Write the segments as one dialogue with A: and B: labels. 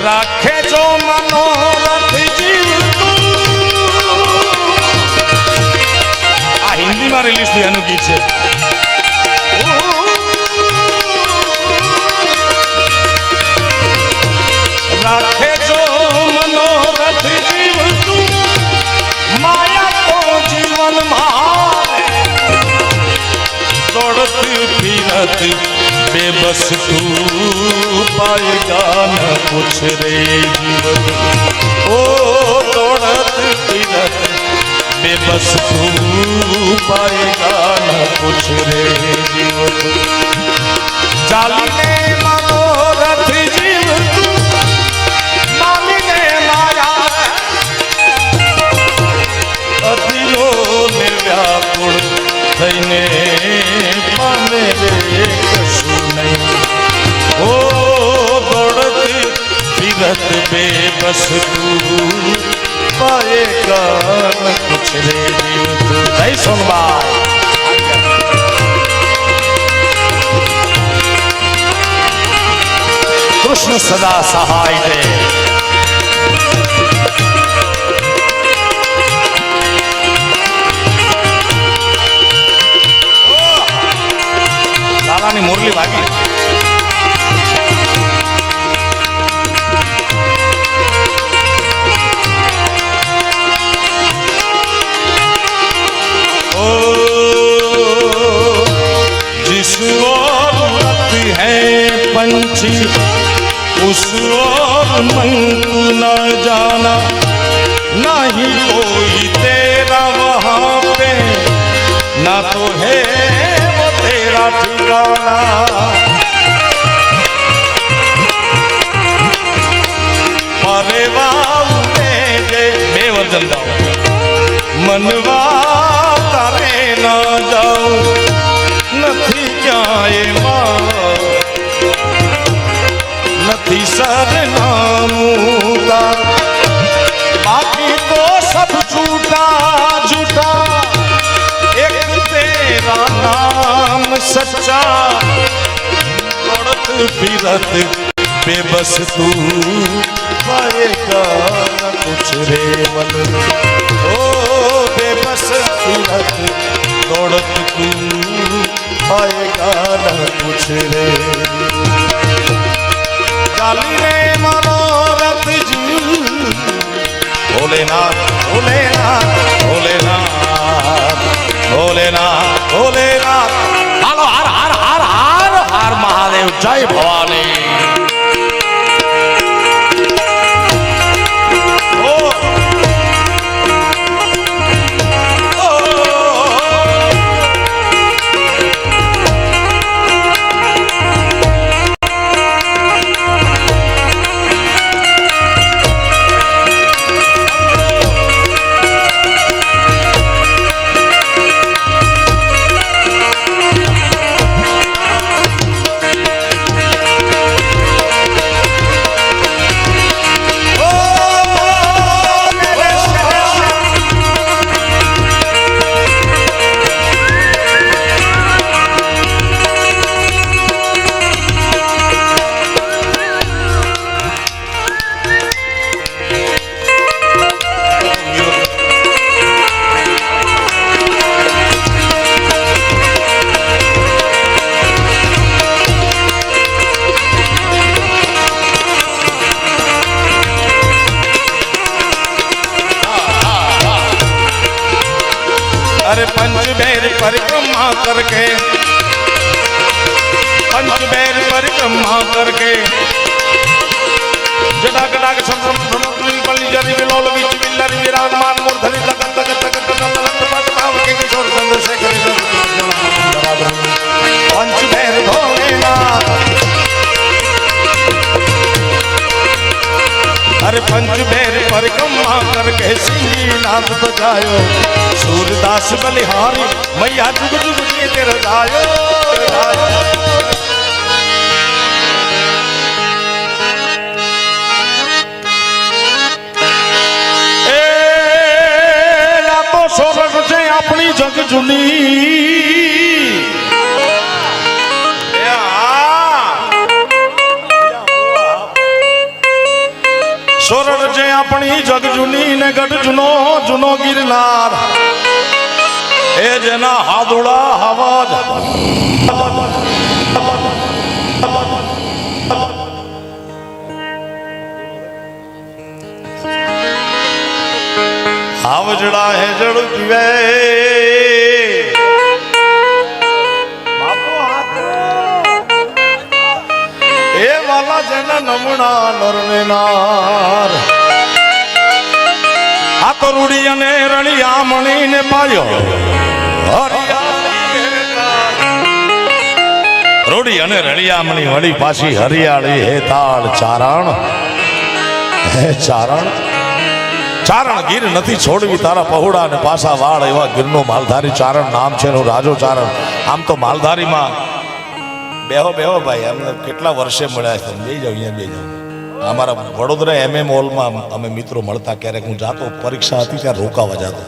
A: राखे जो मनोरथ जीव आ हिंदी में रिलीज થયાનું ગીત છે राखे जो मनोरथ जीव तू माया को जीवन मारे दौड़त फिरत बेबस तू पाएगा न कुछ रे जीवन ओ दौड़त फिरत बेबस तू पाएगा न कुछ रे जीवन जाली ने मनोरथ जीव तू माली ने माया अतिलो ने व्याकुल थईने पामे रे कशु नहीं ओ दौड़त फिरत बेबस तू पाएगा न कुछ रे जीव तू नहीं सुनवा कृष्ण सदा सहाय दे लालानी मुरली भागी ओ जिस ओर उड़ती है पंछी उस ओर मन न जाना नहीं कोई तेरा वहाँ पे ना तो है वो तेरा ठिकाना परेवा जे बेवजन जाओ मनवा तारे ना जाओ नथी क्याए मां नथी सरनामूं बाकी तो सब झूठा झूठा एक तेरा नाम सच्चा दौड़त फिरत बेबस तू पाएगा न कुछ रे मन ओ बेबस फिरत दौड़त तू पाएगा न कुछ रे जाली रे मनोरथ जी भोलेनाथ भोलेनाथ भोलेनाथ भोलेनाथ भोलेनाथ हालो हर हर हर हर हर महादेव जय भवानी अरे पंचबेर परिक्रमा करके पंचबेर परिक्रमा करके जटाकटाक संभ्रम पल्ली जरी विलोल बीच बिल्लरी विराजमान मूर्धनि तक तक तक तक पद भाव के किशोर चंद्रशेखर पंचबेर भोलेनाथ अरे पंचबेर परिक्रमा करके सिंहनाथ बजायो सूरदास बलिहारी मैया जुग जुग जी तेरा गायो ए या तो सोरठ से अपनी जग जुनी સોરઠ છે આપણી જગ જૂની ને ગઢ જૂનો જૂનો ગિરનાર એ જેના હાદુડા હવાજ હાવજડા હેજડ પીવે એ વાલા જેના નમણા નરને નાર આ તો રૂડી અને રણિયા મણી ને પાયો રૂડી અને રણિયા મણી વળી પાછી હરિયાળી હે તાળ ચારણ હે ચારણ ચારણ ગીર નથી છોડવી તારા પહોળા અને પાસા વાળ એવા ગીરનો માલધારી ચારણ નામ છે એનું રાજો ચારણ આમ તો માલધારીમાં બેહો બેહો ભાઈ અમને કેટલા વર્ષે મળ્યા છે બે જાવ અહીંયા બે જાવ અમારા વડોદરા MM હોલમાં અમે મિત્રો મળતા ક્યારેક હું જાતો પરીક્ષા હતી ત્યારે રોકાવા જતો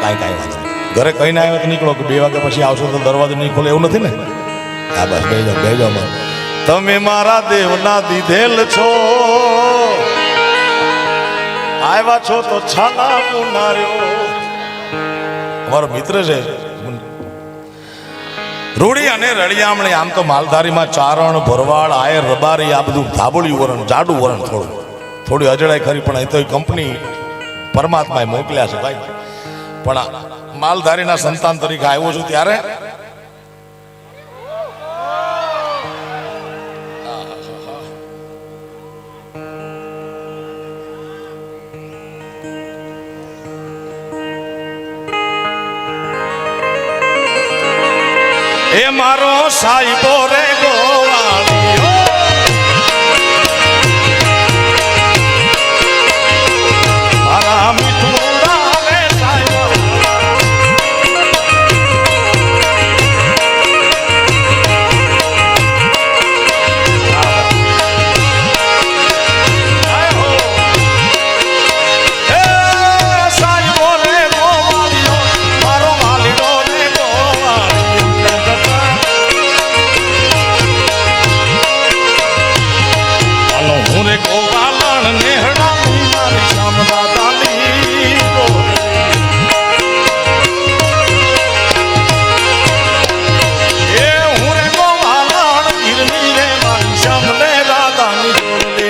A: કાંઈ વાંધો ઘરે કહીને આવ્યો તો નીકળો કે 2 વાગ્યા પછી આવશો તો દરવાજો નહીં ખોલે એવું નથી ને હા બસ બે જાવ તમે મારા દેવના દીધેલ છો આવ્યા છો તો છાના પુનાર્યો અમારો મિત્ર છે રૂડી અને રળિયામણી આમ તો માલધારીમાં ચારણ ભરવાડ આયર રબારી આ બધું ધાબળિયું વરણ જાડું વરણ થોડી અજડાઈ ખરી પણ અહીં તો કંપની પરમાત્માએ મોકલ્યા છે ભાઈ પણ માલધારીના સંતાન તરીકે આવ્યો છું ત્યારે એ મારો સાઈબો રે ગોવાળિયો મારા મીઠુડા રે સાઈબો સાઈબો રે ગોવાળિયો મારો માલીડો રે હું રે ગોવાલણ નેહડા મારી શામદા દાલી એ હું રે ગોવાલણ ગીરની રે મારી શામને દાદાની જોડે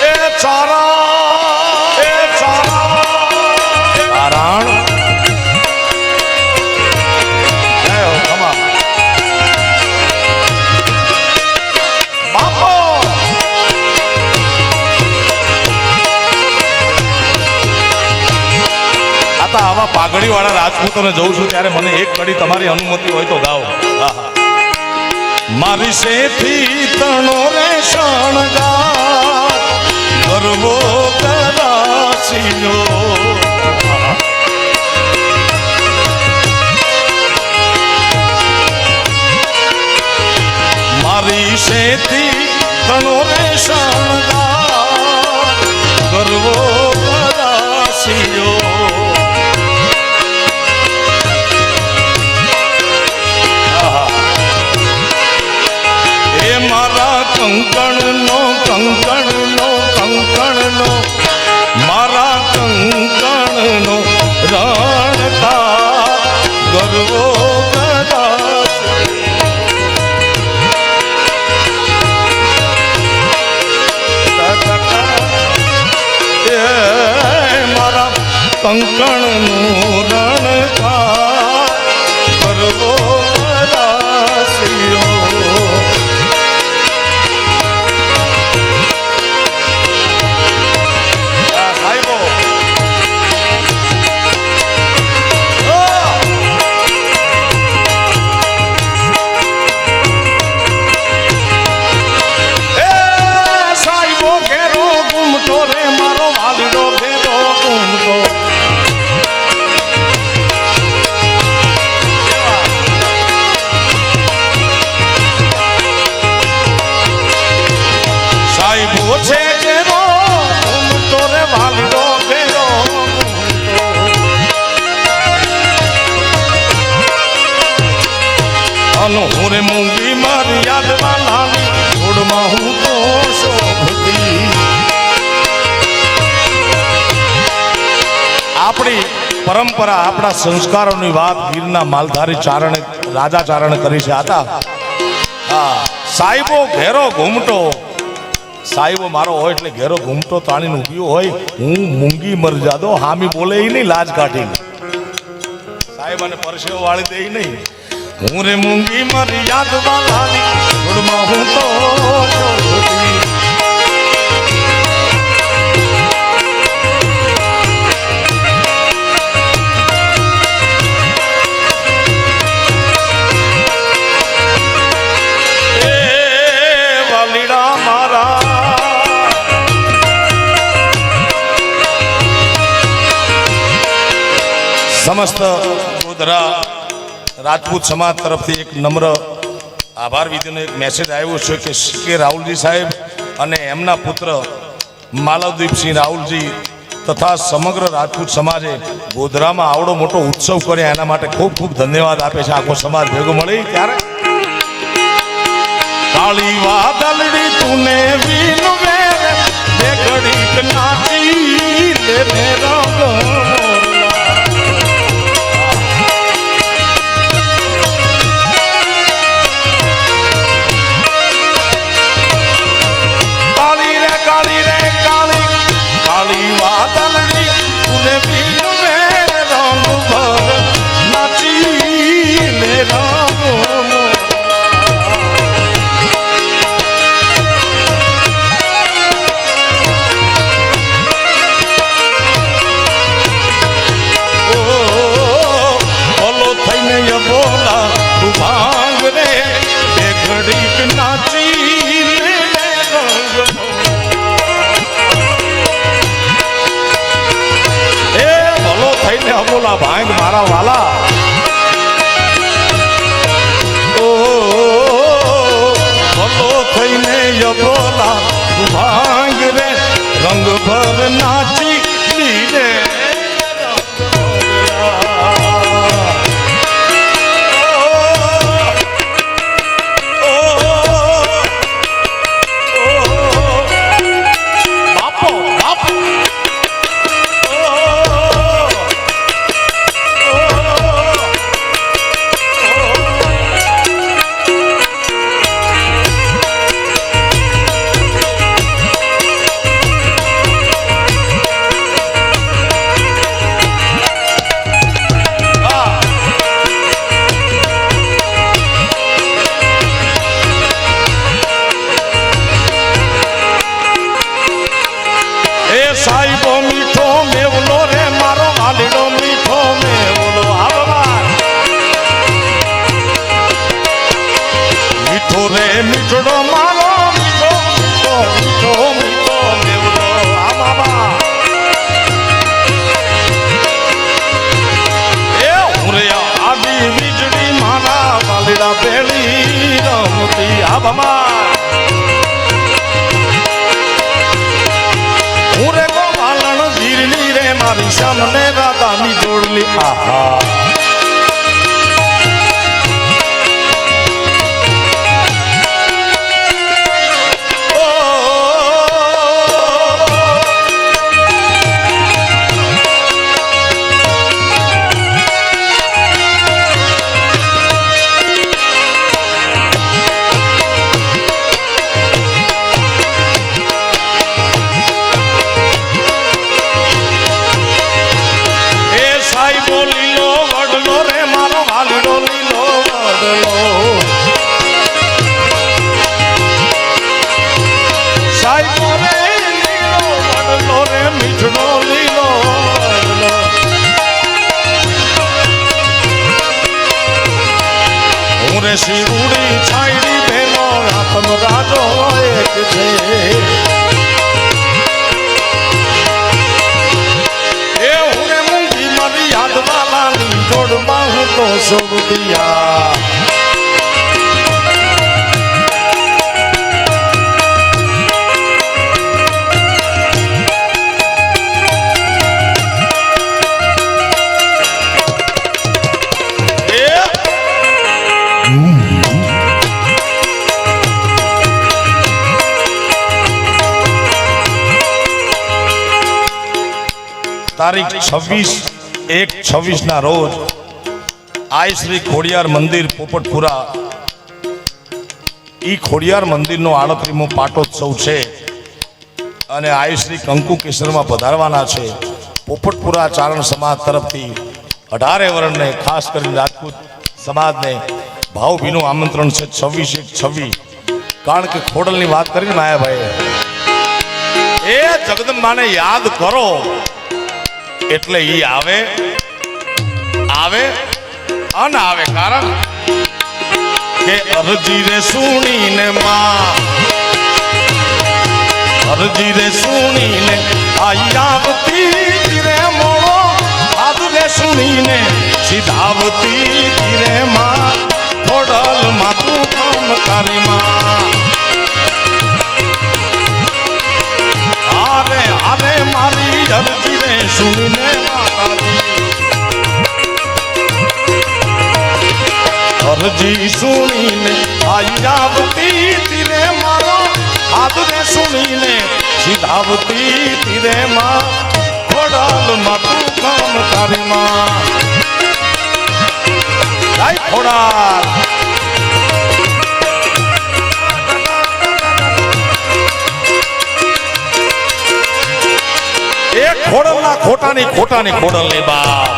A: એ ચારણ આવા પાઘડી વાળા રાજપૂતોને જઉં છું ત્યારે મને એક કડી તમારી અનુમતિ હોય તો ગાઓ મારી સેથી તણો રે શણગાર ગરવો કરાસીયો મારી સેથી તણો રે શણગાર ગરવો કરાસીયો મારા કંકણનો મારા કંકણનો રણતા ગરવો મારા કંકણનું રણતા ગરવો અન હું રે મૂંગી મારી યાદમાં નાની જોડમાં હું તો શોભતી. આપણી પરંપરા આપણા સંસ્કારોની વાત ગીરના માલધારી ચારણ રાજા ચારણ કરી છે. આતા સાહેબો ઘેરો ઘૂમટો સાહેબો મારો હોય એટલે ઘેરો ઘૂમટો તાણીને ઉભ્યો હોય હું મૂંગી મર જાદો હામી બોલે નહીં લાજ કાઢી સાહેબ અને પરસેવો વાળી દે નહીં. હું રે મૂંગી મરી યાદ વાલાની જોડમાં હું તો શોભતી. સમસ્ત ગોધરા રાજપૂત સમાજ તરફથી એક નમ્ર આભાર વિધિનો એક મેસેજ આવ્યો છે કે કે રાહુલજી સાહેબ અને એમના પુત્ર માલવદીપસિંહ રાહુલજી તથા સમગ્ર રાજપૂત સમાજે ગોધરામાં આવડો મોટો ઉત્સવ કર્યા એના માટે ખૂબ ખૂબ ધન્યવાદ આપે છે. આખો સમાજ ભેગો મળી ત્યારે કાળી વાદળડી તુને વીન વેર બે ઘડીક નાચી લે રંગ બોલા ભાંગ મારા વાલા ઓ ભલો થઈને યબોલા ભાંગ રે રંગ ભર નાચી લીધે સાહેબો મીઠો મેવલો રે મારો વાલીડો મીઠો મેવલો આવવા મીઠો રે મીઠડો મારો મીઠો મીઠો મીઠો મીઠો મેવલો આવવા એ ઉરિયા આડી વીજળી મારા વાલીડા પેલી રમતી આવવા ઉરે ગોવાલણ ગીરની રે મારી સામને રાધાની જોડલી આહા શિવડી છાયડી બેનો રાતનો રાજો એક છે એ હું મૂંગી મારી યાદ વાલાની જોડમાં હું તો શોભતિયા તારીખ 26/1/26 ના રોજ આઈ શ્રી ખોડિયાર મંદિર પોપટપુરા ઈ ખોડિયાર મંદિરનો 38મો પાટોત્સવ છે અને આઈ શ્રી કંકુ કેસરમાં પધારવાના છે. પોપટપુરા ચારણ સમાજ તરફથી 18 વર્ણને ખાસ કરીને રાજપૂત સમાજને ભાવભીનું આમંત્રણ છે 26/1/26. કારણ કે ખોડલની વાત કરીને માયાભાઈ એ જગદંબાને યાદ કરો એટલે ઈ આવે અન આવે. કારણ કે અરજી રે સુણીને માં અરજી રે સુણીને આયાવતી રે મોળો આદ રે સુણીને સીધાવતી રે માં ખોડલ માં તું કામ કરી માં આરે આરે મારી અરજી રે સુણીને અરજી સુણીને આયાવતી રે મારો આદ રે સુણીને સીધાવતી રે માં ખોડલ માં તું કામ કરી માં જય ખોડાલ. એ ખોડલના ખોટાની ખોડલ ની બાપ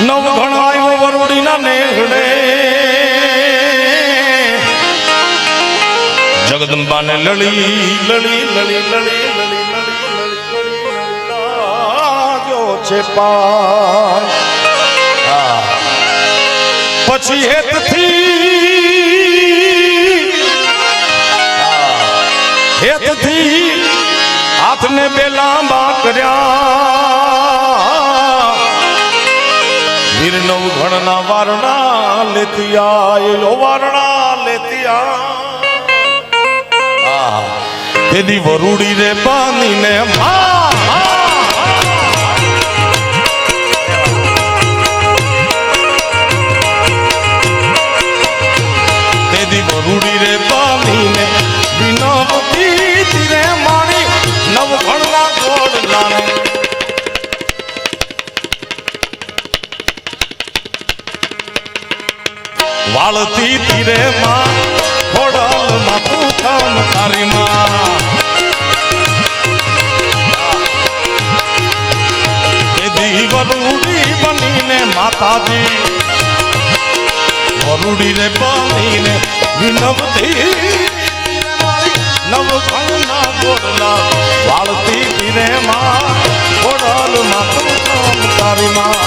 A: નવઘણ આવ્યો વરુડીના નેહડે જગદંબાને લળી લાગ્યો છે પાય. પછી હેતથી હાથને બે લાંબા કર્યા વીર નવઘણના વારણા લેતી આયો વારણા લેતી આ તેદી વરુડી રે બાંધીને તેદી વરુડી રે બાંધીને વિનવતી રે માણી નવઘણના ગોડલાને વાળતી તીરે માં ખોડલ માં તું કામ તારી માં તેદી વરુડી બનીને માતાજી વરુડી રે બનીને વિનવતી નવઘણના ગોડલા વાળતી તીરે માં ખોડલ માં તું કામ તારી માં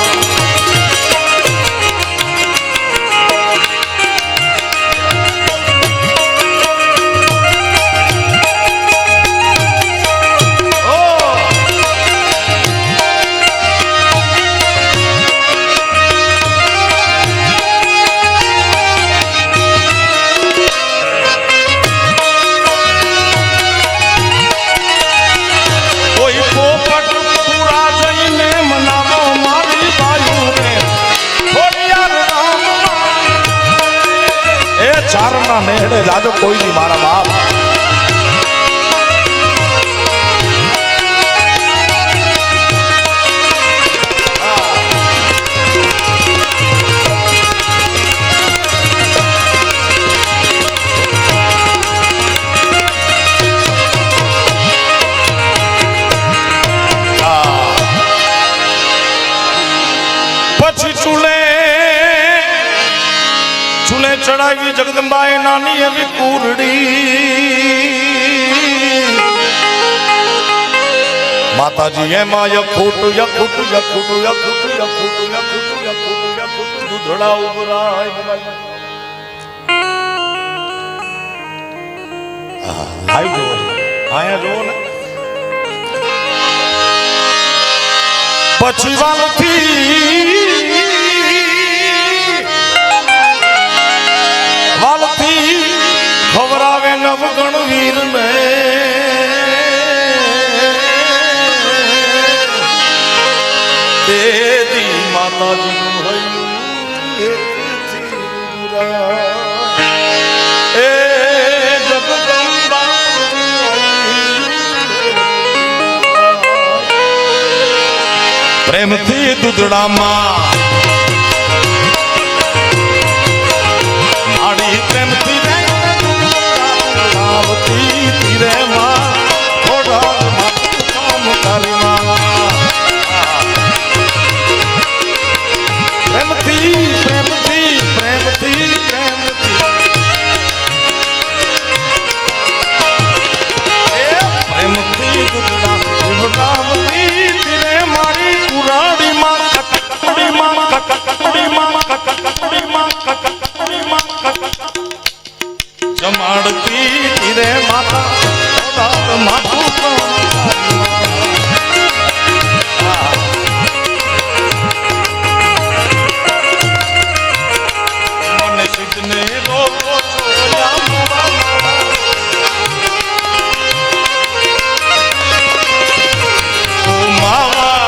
A: ચારના નેહડે જાજો કોઈ નહીં મારા બાપ. પછી ચૂલે ચડાવી જગદંબાએ નાની એવી કુરડી માતાજી એમાં દૂધડા ઉભરાય લાઈવ જો આયા જો ને પછી વાલથી માતાજીનું હૈયું એથી પુરાય. એ જગદંબા પ્રેમથી દૂધડામાં માડી પ્રેમથી આવતી તીરે માં થોડા કામ કરમાં પ્રેમથી પ્રેમથી પ્રેમથી પ્રેમથી પ્રેમથી દૂધડાવતી તીરે મારી કુરાડી માં કકડી માં કકડી માં કકડી માં કકડી માં જમાડતી તીરે માતા માથું મને સિદ્ધને રોકો છો ઓ માવા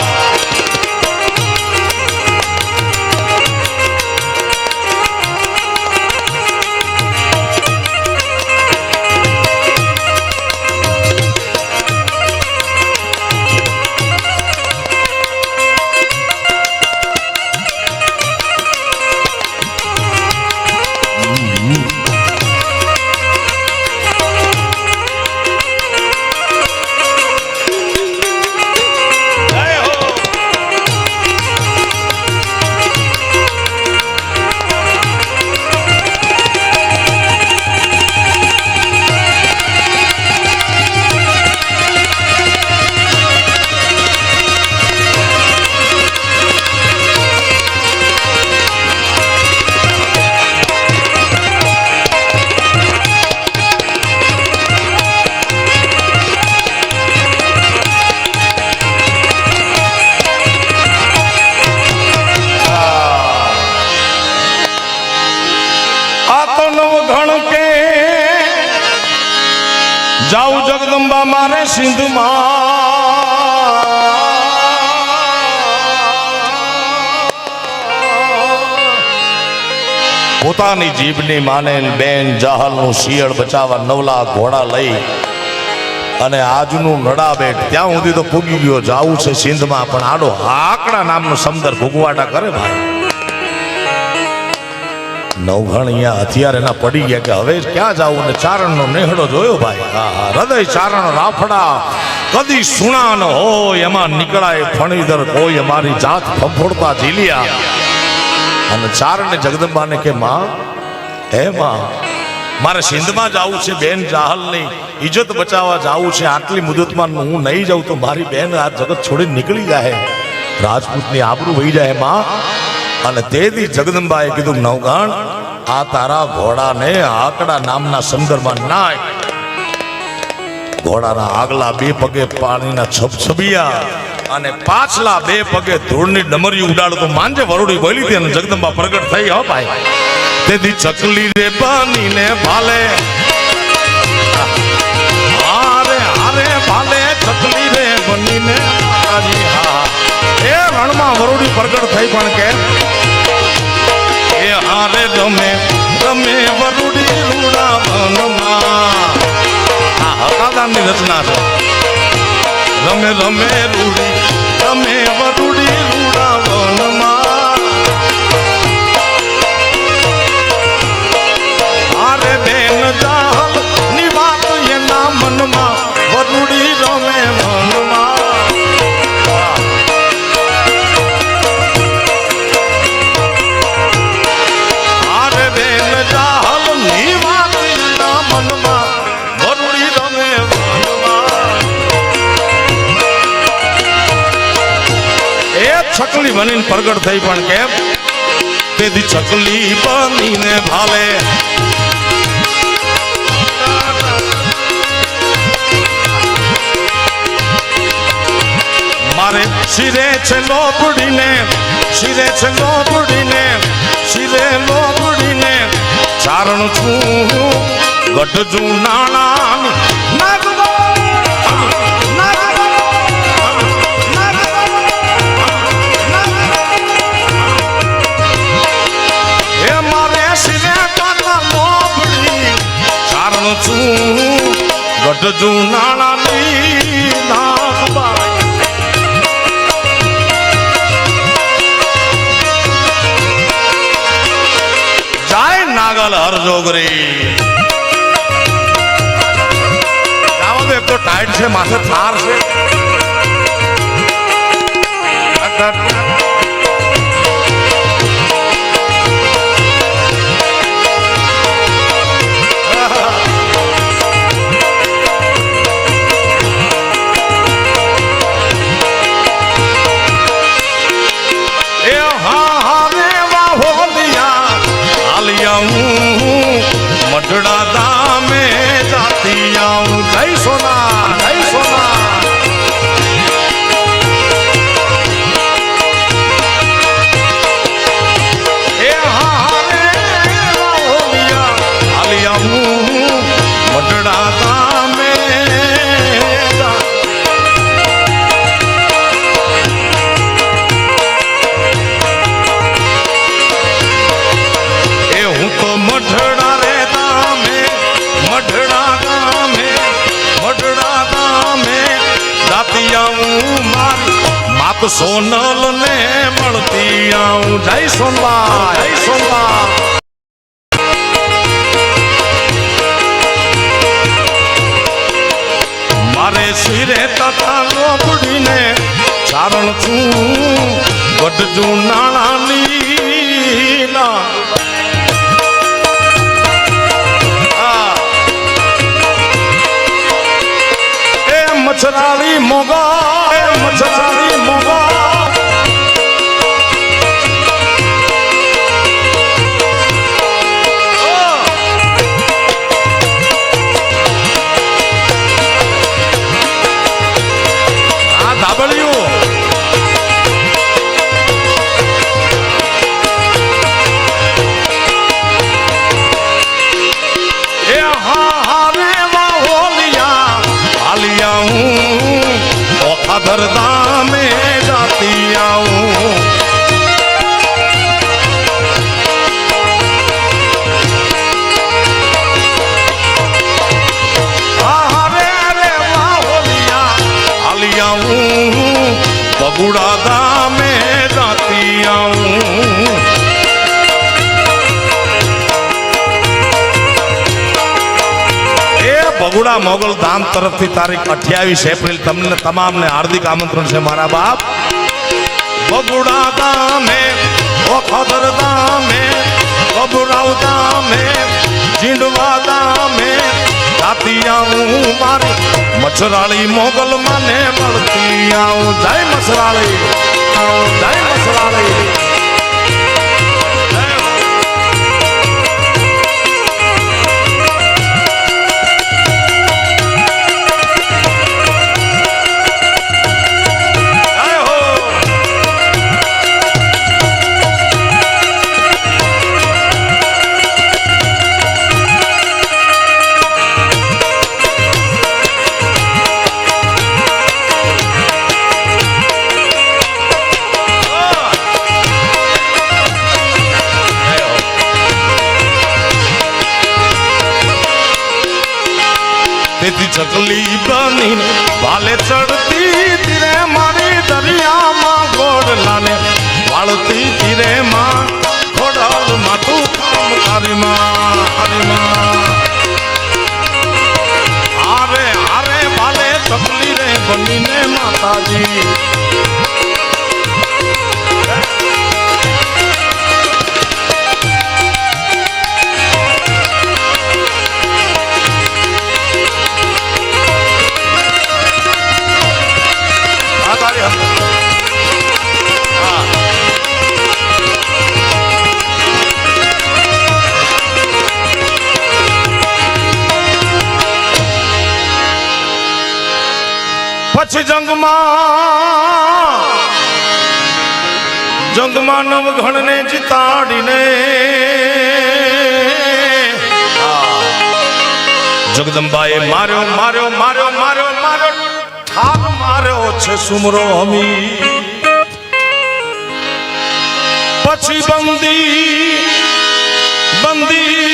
A: જાઉં જગદંબા મારે સિંધમાં પોતાની જીભની માનેલ બેન જાહલનું શિયળ બચાવવા 9 લાખ ઘોડા લઈ અને આજનું નડાબેટ ત્યાં સુધી તો પૂગી ગયો. જાવું છે સિંધમાં પણ આડો આકડા નામનો સમદર ભૂગવાટા કરે ભાઈ. નવઘણ અહીંયા હથિયાર એના પડી ગયા કે હવે ક્યાં જાવું ને ચારણનો નેહડો જોયો ભાઈ. હૃદય ચારણ રાફડા કદી સુણા ન હોય એમાં નીકળાય ફણીધર કોઈ અમારી જાત ફફોડતા ઝીલિયા. અને ચારણે જગદંબાને કે માં હે માં મારે સિંધમાં જાવું છે બેન જાહલની ઇજ્જત બચાવવા જાવું છે. આટલી મુદતમાં હું નહીં જાઉં તો મારી બેન આ જગત છોડી નીકળી જાય, રાજપૂતની આબરૂ વહી જાય માં. અને તેથી જગદંબાએ કીધું નવઘણ આ તારા ઘોડાને આકડા નામના સમંદરમાં નાય. ઘોડાના આગલા 2 પગે પાણીના છબછબિયા અને પાછલા 2 પગે ધૂળની ડમરી ઉડાડો તો માંજે વરુડી બોલી હતી અને જગદંબા પ્રગટ થઈ. હો ભાઈ તેથી ચકલી રે બનીને ભાલે હારે હારે ભાલે ચકલી રે બનીને એ રણમાં વરુડી પ્રગટ થઈ પણ કે એ હારે રમે રમે વરુડી રૂડાવનમાં. આ હકાદાનની રચના છે. રમે રમે રૂડી રમે વરુડી રૂડાવનમાં. હારે બેન જાહલ ની વાત એના મનમાં વરુડી રમે મનમાં. ચકલી બનીને પ્રગટ થઈ પણ કેમ તેથી ચકલી બનીને ભાલે મારે શિરે છે લોબડીને શિરે છે લોબડીને શિરે લોબડીને ચારણ છું ગઢજું નાણા છું ગઢજુ નાણાની નાગબાઈ જાય નાગલ હરજોગરી જાવા દો એક તો ટાઈટ છે માથે થાર છે मठड़ा दामे जाती आऊं जय सोना जय सोना ए हारे होलिया आलिया मठड़ा दामे ए हूँ तो मठड़ा मात सोनल ने मलती आऊं जय सोनबा जय सोनबा मारे सिरे तथा लोबड़ी ने चारण छू गढ़जू नाणानी ना मछराली मोगा मछराली मोगा धाबलियो दरदा में जाती आऊं रे रे होलिया आलिया बगुड़ा दा में जाती आऊं बगुड़ा मोगल धाम तरफ थी तारीख 28 एप्रिल तमने तमाम ने हार्दिक आमंत्रण से मारा बाप बगुड़ा धाम है खदर धाम है बबुराव धाम है जिंडवा धाम है जाती आऊं मारी मछराली मोगल माने बढ़ती आऊं जय मछराली जय मछराली चकली बनी वाले चढ़ती तिरे मारी दरिया माँ गोड़ लाने वालती तिरे माँ घोड़ाल माँ तू काम हरी माँ आरे आरे वाले चकली रे बनी ने माता जी પછી જંગમાં નવઘણને જીતાડીને જગદંબાએ માર્યો માર્યો માર્યો માર્યો માર્યો ઠાર માર્યો છે સુમરો હમી પછી બંદી બંદી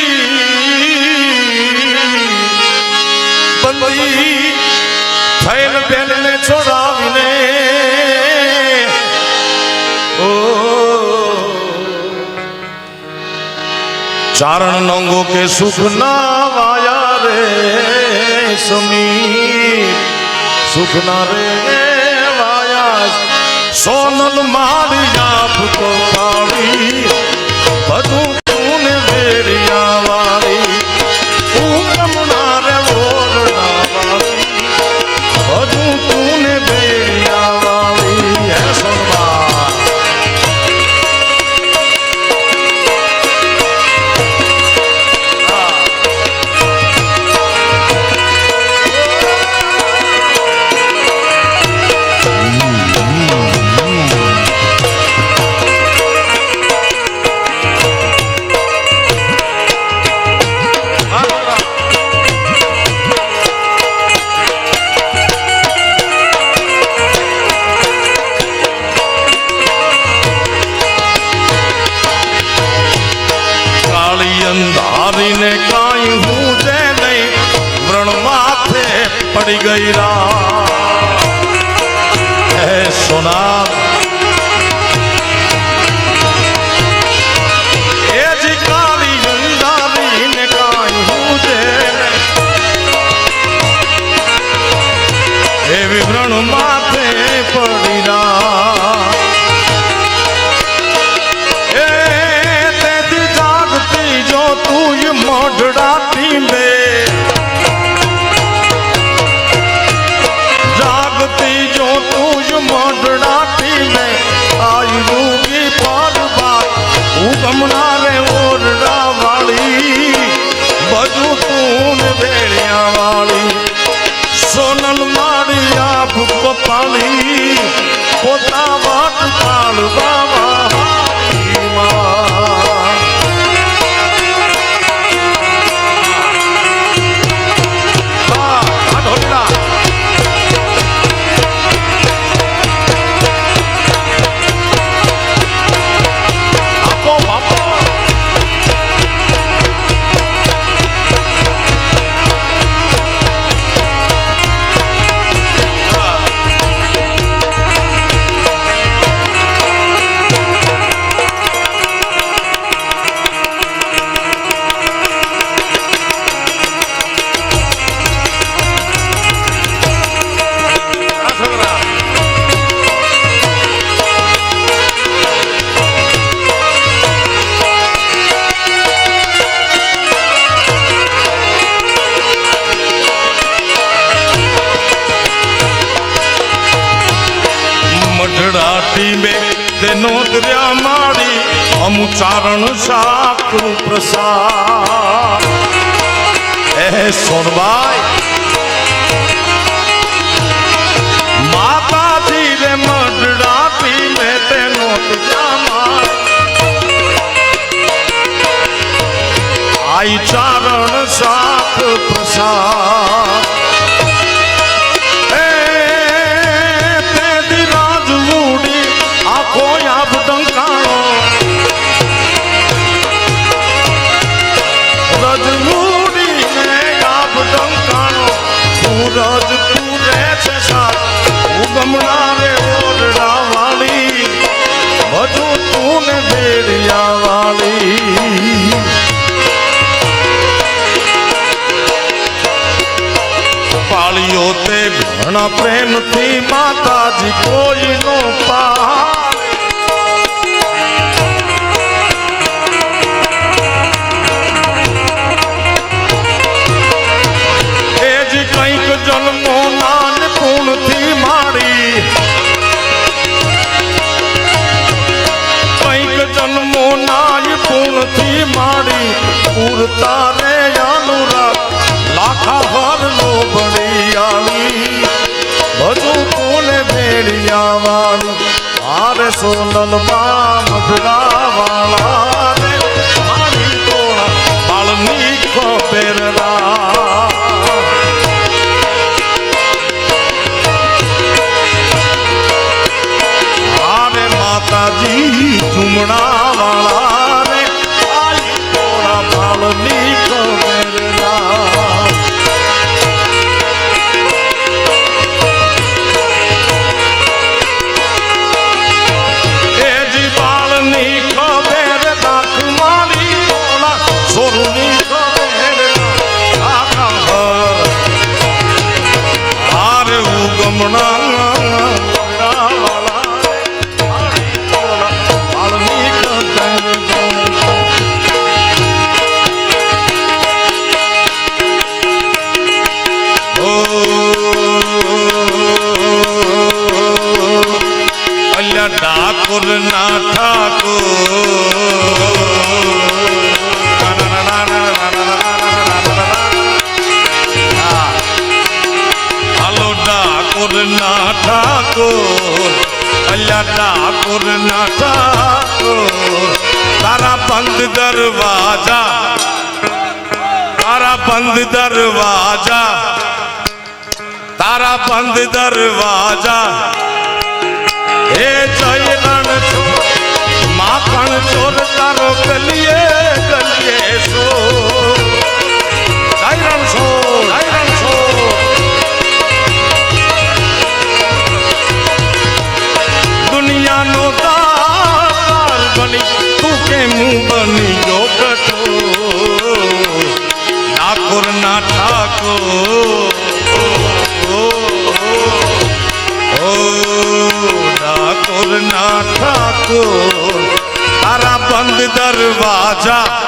A: चारण नंगो के सुख ना वाया रे समीर सुख ना रे वाया सोनल मारी आप को पाड़ी बधू तूने बेड़िया वाली ऊकमना रे ओरना वाली बधू तूने बेड़िया वाली है सोनबा अंधारी ने काई हूँ जे नहीं व्रण माथे पड़ी गई है सोना ये जी काली अंधारी ने काई हूँ जे नहीं व्रण माथे पड़ी तू ये मोढ़ाती में जागती जो तू ये मोढ़ाती में आई रूगी पार बात उगमना रे ओरड़ा वाली बजू तूने बेड़िया वाली सोनल मारी आप को पाली पोता वाट पाल बाबा मढ़ाटी में तेनो दरिया मारी हम चारण साकु प्रसाद ए सोनबाई माता जी रे मढ़ाटी में तेनो दरिया मारी आई चारण साकु प्रसाद सूरज पूरे से साथ उगमना रे ओरड़ा वाली बजू तूने बेड़िया वाली पालियो ते घना प्रेम थी माता जी कोई नो पा जन्मो नान पूर्ण थी मारी कईक जन्मो नाय पूर्ण थी मारी पूरता रे अनुराग लाखा भर लो बड़ी आली भजू तूने बेड़िया वाली आरे सोनल मधुरा वाला रे मारी तोड़ा बालनी को बेररा जी झुमना वाला रे आई तोड़ा बालनी को मेरा ए जी बालनी को मेरे दाख ઠાકોર ના ઠાકોર હાલો ઠાકોર ના ઠાકોર અલ્યા ઠાકોર ના ઠાકોર તારા બંધ દરવાજા તારા બંધ દરવાજા તારા બંધ દરવાજા હે જય રણ છોડ માખણ ચોર તારો ગલીએ ગલીએ સો જય રણ છોડ જય રણ છોડ દુનિયાનો દાર બની તું કેમ બની ગયો કઠોર ઠાકોર ના ઠાકોર ઠાકોર ના ઠાકોર તારા બંધ દરવાજા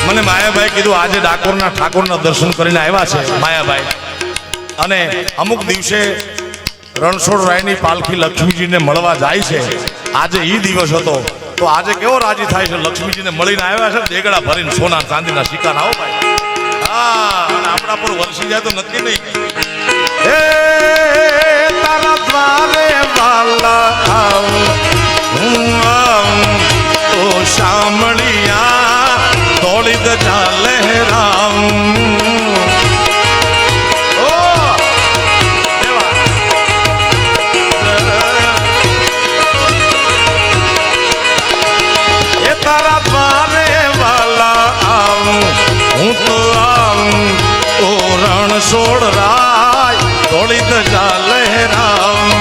A: મને માયાભાઈ કીધું આજે ડાકોરના ઠાકોરના દર્શન કરીને આવ્યા છે માયાભાઈ અને અમુક દિવસે રણછોડરાયની પાલખી લક્ષ્મીજીને મળવા જાય છે આજે ઈ દિવસ હતો તો આજે કેવો રાજી થાય છે લક્ષ્મીજીને મળીને આવ્યા છે દેગડા ભરીને સોના ચાંદીના સિક્કા આવો ભાઈ હા અને આપણા પર વરસી જાય તો નક્કી નહીં હે તારા દ્વારે વાલા આવું હું આવું તો શામળિયા દોડી દજા લહેરાઉં એ તારા દ્વારે વાલા આવું હું તો આવું તો રણછોડરાય દોડી દજા લહેરાઉં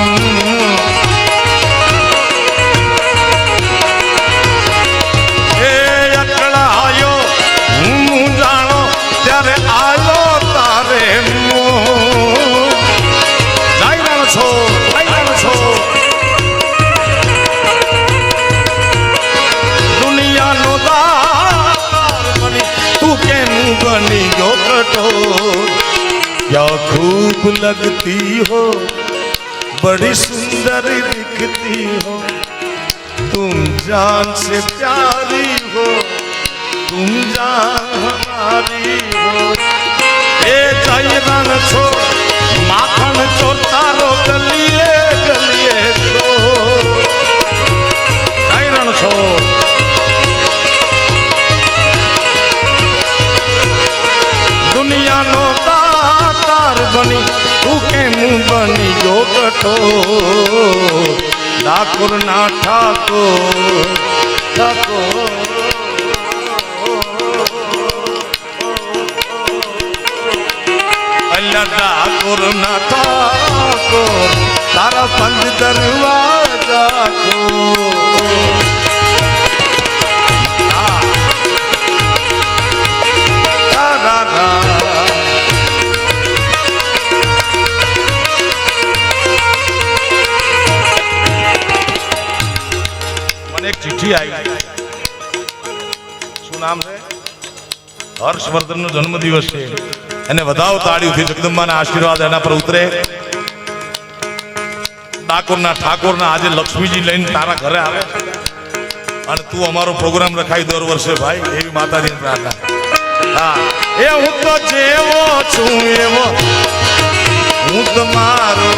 A: દુનિયાનો દાર બની તું કેમ બની ગયો કઠોર क्या खूब लगती हो बड़ी सुंदर दिखती हो तुम जान से प्यारी हो तुम जान हमारी हो ए जयरन छो माखन चो तारो गलिए गलिए छो जयरन छो दुनिया नो तार बनी तू के मुंह बनी जो कठोर ठाकुर ना ठाकुर ठाकुर अल्लाह ठाकुर ना ठाकुर तारा बंद दरवाजा को चिट्ठी आई शू नाम है हर्षवर्धन नो जन्म दिवस है एने वधाओ ताळीओ थी जगदंबा ना आशीर्वाद एना पर उतरे ठाकुरना ठाकुरना आज लक्ष्मीजी लईने तारा घरे आवे अने तू अमारो प्रोग्राम रखाई दर वर्षे भाई एवी माताजी प्रार्थना हां ए हूं तो जेवो छू एवो हूं तमारो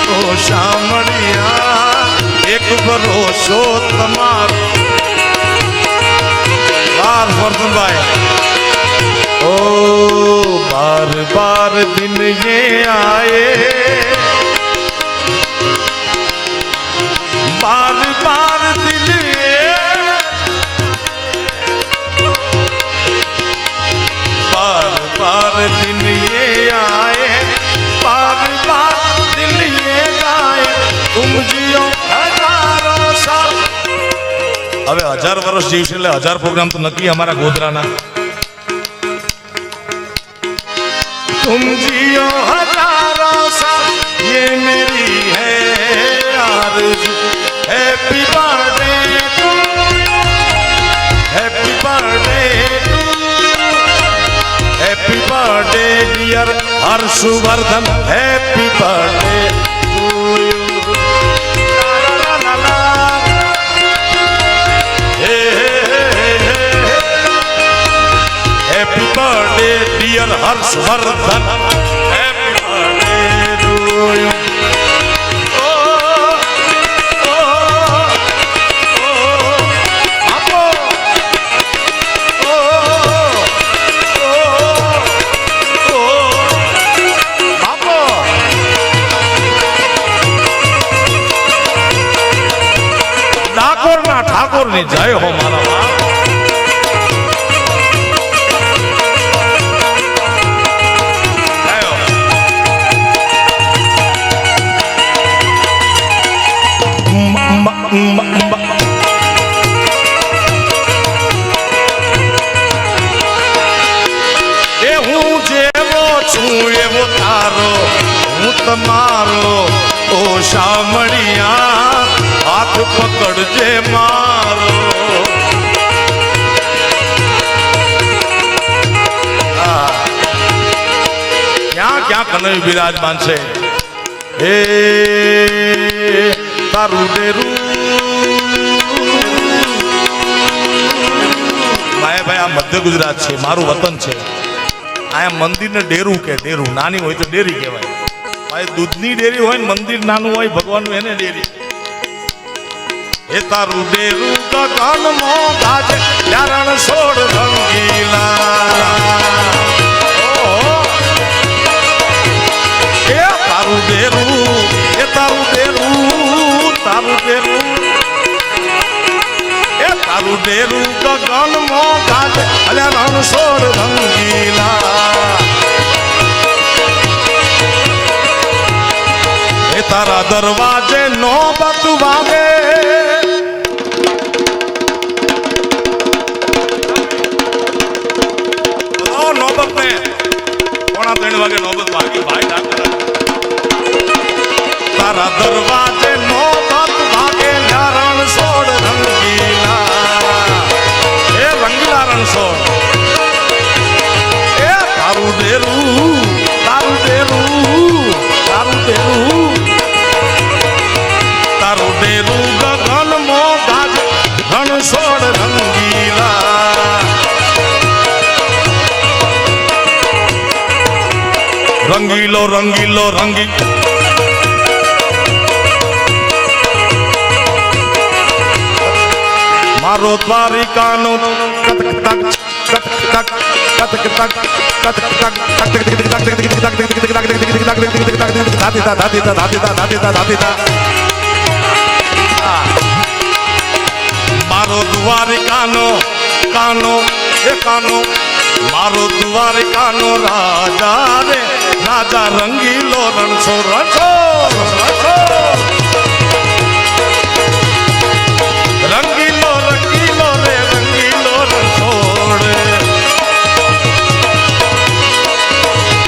A: तो शामणिया एक भरोसो तमारो बार वर्धन भाई ओ बार बार दिन ये आए बार बार दिन ये बार बार दिन ये आए बार बार दिल ये गाए तुम जियो હવે 1000 વર્ષ જીવશે એટલે 1000 પ્રોગ્રામ તો નક્કી અમારા ગોધરાના तुम जियो हजारों साल ये मेरी है आरज़ू happy birthday to happy birthday to happy birthday dear Harshvardhan happy birthday to you happy birthday dear Harshvardhan happy birthday to you Thakur ने जय हो मारा हूँ जेवो छू एवो तारो हूँ तमारो ओ शामड़िया हाथ पकड़ जे मारो क्या क्या कन्हैया विराजमान છે એ તારું ડેરું માય ભાઈ આ મધ્ય ગુજરાત છે મારું વતન છે આ મંદિરને ડેરું કે ડેરું નાની હોય તો ડેરી કહેવાય ભાઈ દૂધની ડેરી હોય ને મંદિર નાનું હોય ભગવાનનું એને ડેરી એ તારું ડેરું ગગન મોગાજ યારણ છોડ રંગીલા એ તારું ડેરું એ તારું ડેરું તારું ડેરું એ તારું ડેરું ગગન મોગાજ યારણ છોડ રંગીલા એ તારા દરવાજે નોબત વાગે वागे नौबत वागी भाई डॉक्टर तारा दरवाजे नौबत वागे रण सोड़ रंगीला ए रंगीला रण सोड़ ए तारू डेरू तारू डेरू तारू डेरू तारू डेरू गगन मोगाज रण सोड़ रंगीला रंगीलो रंगीलो रंगी मारो द्वारिकानो कतक तक कतक तक कतक तक कतक तक मारो द्वारिकानो कानो ए कानो मारो द्वारिकानो राजा रे राजा रंगीलो रणछो रणछो रंगीलो रंगीलो रे रंगीलो रणछोड़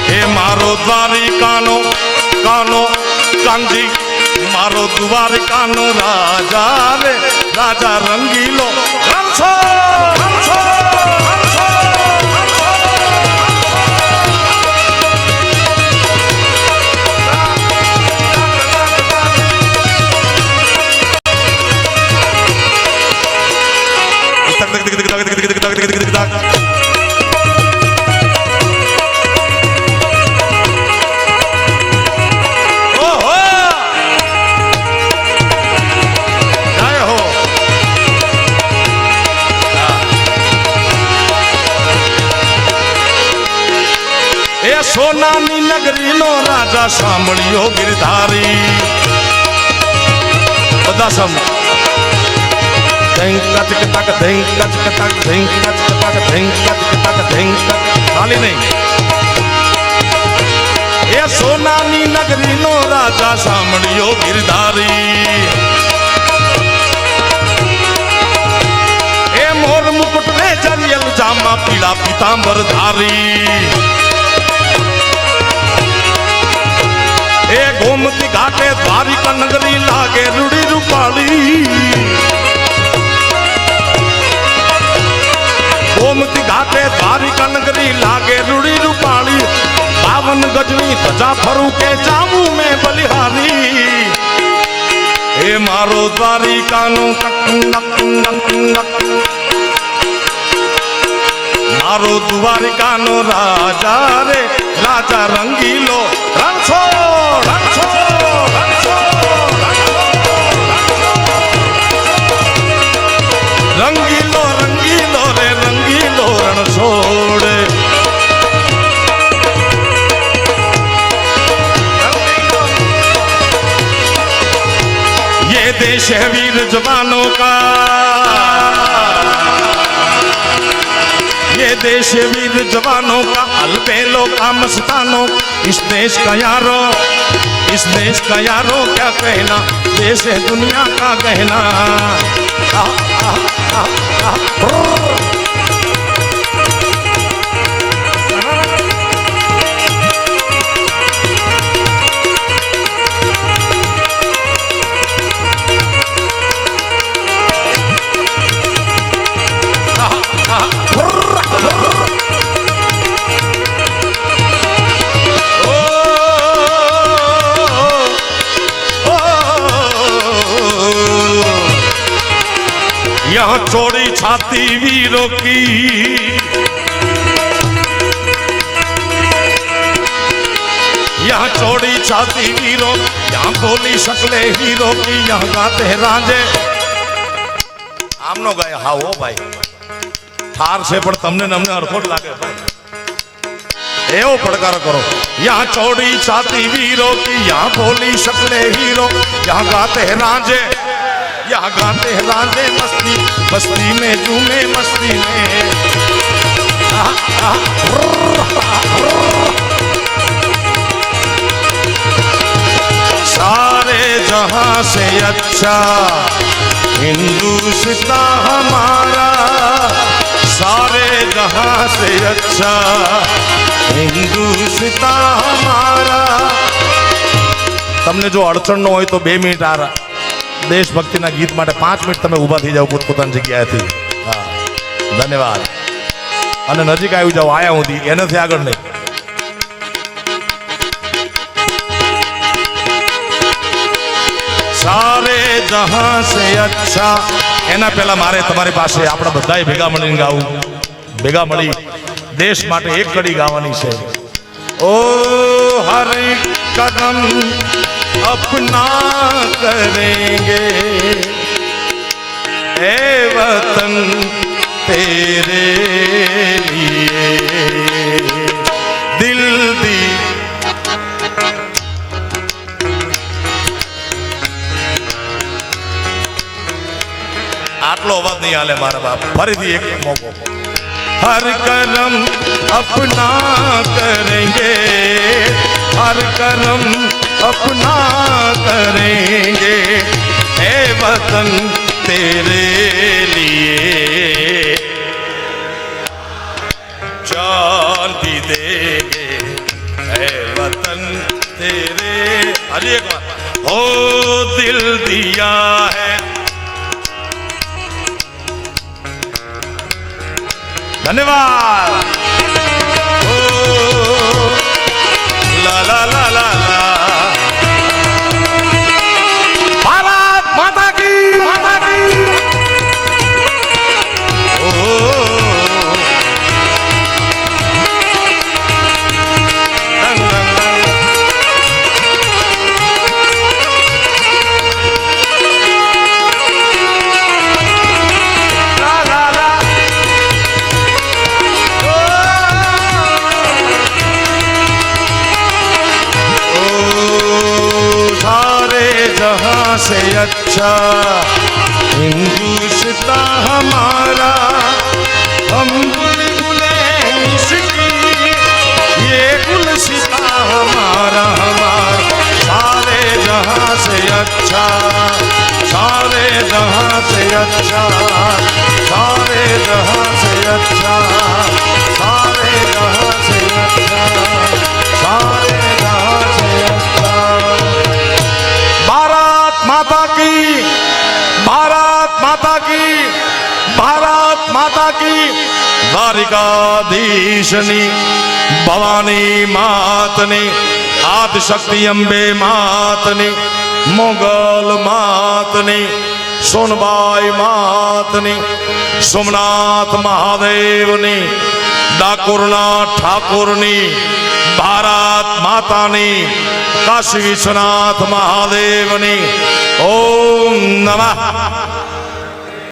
A: हे मारो द्वारिकानो कानो कांजी मारो द्वारिकानो राजा रे राजा रंगीलो रणछो रणछो सोनानी नगरी नो राजा सांभळियो गिरधारी बदा सम धैंक कचक तक धैंक कचक तक धैंक कचक तक धैंक कचक तक धैंक खाली नहीं ये सोनानी नगरी नो राजा सांभळियो गिरधारी ए मोर मुकुट ने जरियल जामा पीला पीतांबर धारी ए गोमती घाटे द्वारिका नगरी लागे रूड़ी रूपाली गोमती घाटे द्वारिका नगरी लागे रूड़ी रूपाली 52 गजनी धजा फरू के जामू में बलिहारी ए मारो द्वारिका नो मारो द्वारिका नो राजा रे राजा रंगीलो रणछो रणछो रणछो रंगीलो रंगीलो रे रंगीलो रण छोड़े ये देश है वीर जवानों का ये देश है वीर जवानों का अलबेलों का मस्तानों इस देश का यारो इस देश का यारो क्या कहना देश है दुनिया का कहना यहाँ चौड़ी छाती वीरों की यहाँ चौड़ी छाती वीरों यहाँ बोली शक्ले हीरो की यहाँ गाते हैं राजे आमनो गाय हाँ वो भाई ठार से पर तमने नमने अड़खोट लागे एवो पड़कार करो यहाँ चौड़ी छाती वीरों की यहाँ बोली शक्ले हीरो यहाँ गाते हैं राजे यहाँ गाते हैं राजे मस्ती बस्ती में झूमे मस्ती में सारे जहां से अच्छा हिंदुस्तान हमारा सारे जहां से अच्छा हिंदुस्तान हमारा तमने जो अड़चण नो होय तो 2 मिनिट आ रहा देशभक्ति ना गीत माटे 5 मिनिट तमे ऊभा थी जाओ पोतपोतानी जग्याएथी हाँ धन्यवाद अने नजीक આવી જાઓ આયા હુંથી એનાથી આગળ નહીં सारे जहां से अच्छा एना पहला मारे तमारी पासे आपड़ा बधाई भेगा मळीने गाવું भेगा मळी देश माटे एक कड़ी गावानी छे ओ हर कदम अपना करेंगे ए वतन तेरे लिए दिल दी आटलो अवाज नहीं आले मारा बाप फरीथी एक मौको हर कदम अपना करेंगे हर कदम अपना करेंगे ए वतन तेरे लिए जान भी देंगे ए वतन तेरे अरे एक बार हो दिल दिया है धन्यवाद ओ ला ला ला ला ला भारत माता की ओ से अच्छा हिंदुस्तान हमारा हम बुलबुले इसकी ये गुलसिता हमारा हमारा सारे जहां से अच्छा सारे जहां से अच्छा सारे जहां से अच्छा सारे जहां से अच्छा सारे जहां से अच्छा દ્વારિકાધીશની ભવાની માતની આદિશક્તિ અંબે માતની મોગલ માતની સોનબાઈ માતની સોમનાથ મહાદેવની ડાકોરના ઠાકોરની ભારત માતાની કાશી વિશ્વનાથ મહાદેવની ઓમ નમઃ